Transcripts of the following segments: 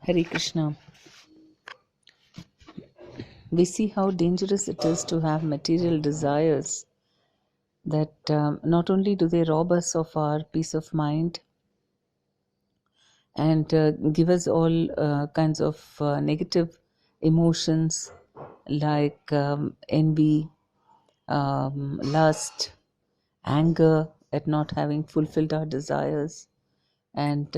Hare Krishna. We see how dangerous it is to have material desires, that not only do they rob us of our peace of mind and give us all kinds of negative emotions like envy, lust, anger at not having fulfilled our desires, and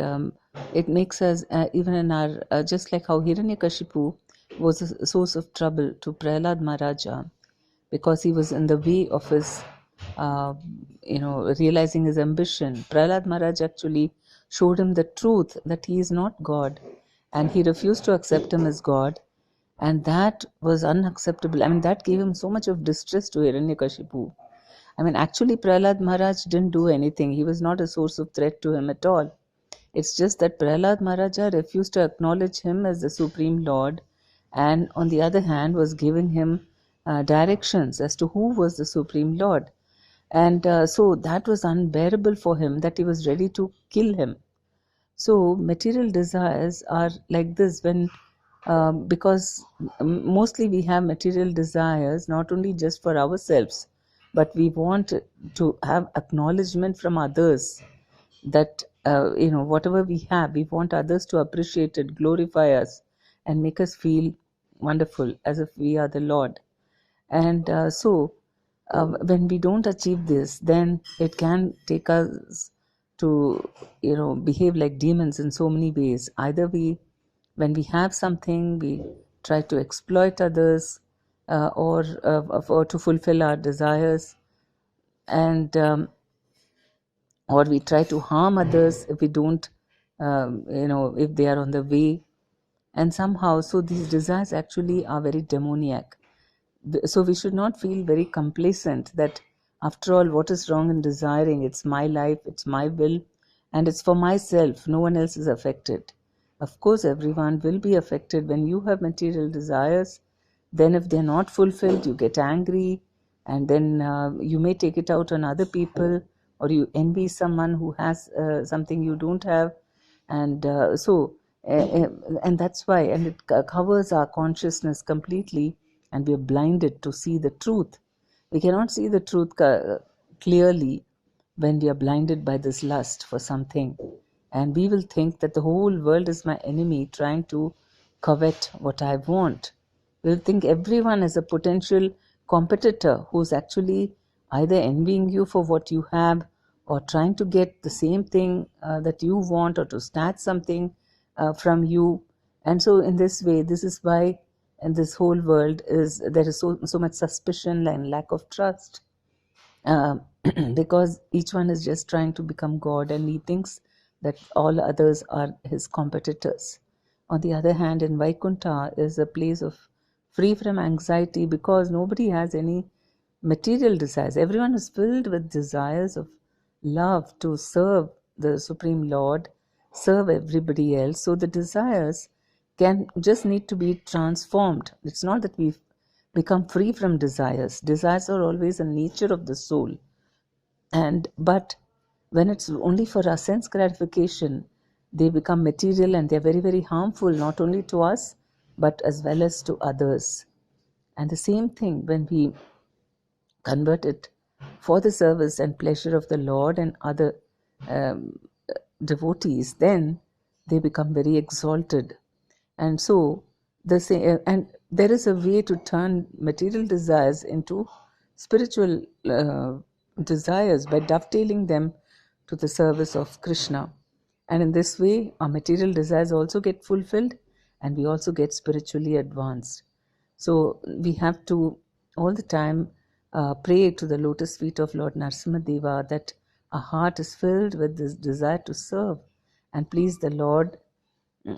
it makes us even in our just like how Hiranyakashipu was a source of trouble to Prahlad Maharaja because he was in the way of his uh, realizing his ambition. Prahlad Maharaj actually showed him the truth that he is not God, and he refused to accept him as God, and that was unacceptable. I mean, that gave him so much of distress to Hiranyakashipu. I mean, actually, Prahlad Maharaj didn't do anything. He was not a source of threat to him at all. It's just that Prahlad Maharaja refused to acknowledge him as the Supreme Lord, and on the other hand was giving him directions as to who was the Supreme Lord. And so that was unbearable for him, that he was ready to kill him. So material desires are like this when because mostly we have material desires not only just for ourselves, but we want to have acknowledgement from others that whatever we have, we want others to appreciate it, glorify us, and make us feel wonderful as if we are the Lord. And when we don't achieve this, then it can take us to behave like demons in so many ways. Either when we have something, we try to exploit others, or to fulfill our desires, and or we try to harm others if we don't if they are on the way. And somehow, so these desires actually are very demoniac. So we should not feel very complacent that after all, what is wrong in desiring? It's my life, it's my will, and it's for myself. No one else is affected. Of course, everyone will be affected when you have material desires. Then if they're not fulfilled, you get angry, and then you may take it out on other people, or you envy someone who has something you don't have. And and that's why, and it covers our consciousness completely, and we are blinded to see the truth. We cannot see the truth clearly when we are blinded by this lust for something, and we will think that the whole world is my enemy trying to covet what I want. We'll think everyone is a potential competitor who's actually either envying you for what you have, or trying to get the same thing that you want, or to snatch something from you. And so in this way, this is why in this whole world there is so much suspicion and lack of trust, uh, because each one is just trying to become God, and he thinks that all others are his competitors. On the other hand, in Vaikuntha is a place of free from anxiety, because nobody has any material desires. Everyone is filled with desires of love to serve the Supreme Lord, serve everybody else. So the desires can just need to be transformed. It's not that we become free from desires. Desires are always a nature of the soul. But when it's only for our sense gratification, they become material, and they're very, very harmful, not only to us, but as well as to others. And the same thing when we convert it for the service and pleasure of the Lord and other um, devotees, then they become very exalted. And so and there is a way to turn material desires into spiritual desires by dovetailing them to the service of Krishna. And in this way, our material desires also get fulfilled, and we also get spiritually advanced. So we have to all the time pray to the lotus feet of Lord Narasimha that our heart is filled with this desire to serve and please the Lord,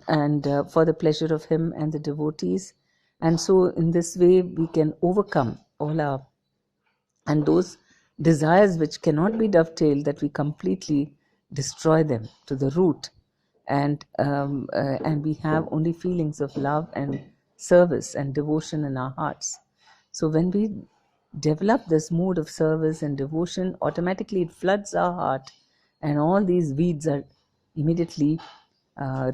and for the pleasure of him and the devotees. And so in this way we can overcome all our, and those desires which cannot be dovetailed, that we completely destroy them to the root, and we have only feelings of love and service and devotion in our hearts. So when we develop this mood of service and devotion, automatically it floods our heart, and all these weeds are immediately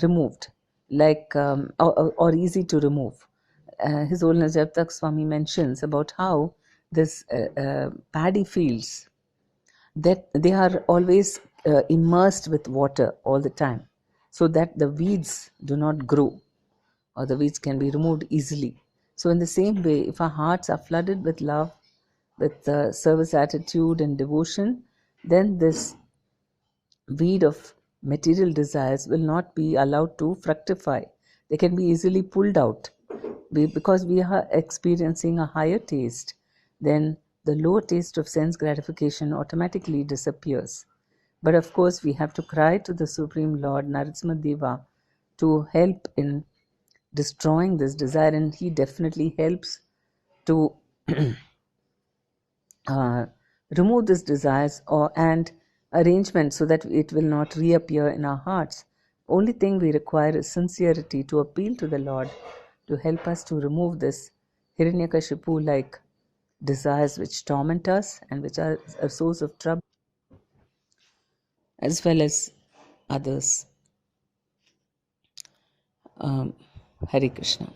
removed. like or easy to remove. His Holiness Jagtak Swami mentions about how this paddy fields, that they are always immersed with water all the time, so that the weeds do not grow, or the weeds can be removed easily. So, in the same way, if our hearts are flooded with love, with service attitude and devotion, then this weed of material desires will not be allowed to fructify. They can be easily pulled out. Because we are experiencing a higher taste, then the lower taste of sense gratification automatically disappears. But of course, we have to cry to the Supreme Lord Narasimha Deva to help in destroying this desire, and he definitely helps to uh, remove these desires or and arrangement so that it will not reappear in our hearts. Only thing we require is sincerity to appeal to the Lord to help us to remove this Hiranyakashipu like desires which torment us and which are a source of trouble as well as others. um, Hare Krishna.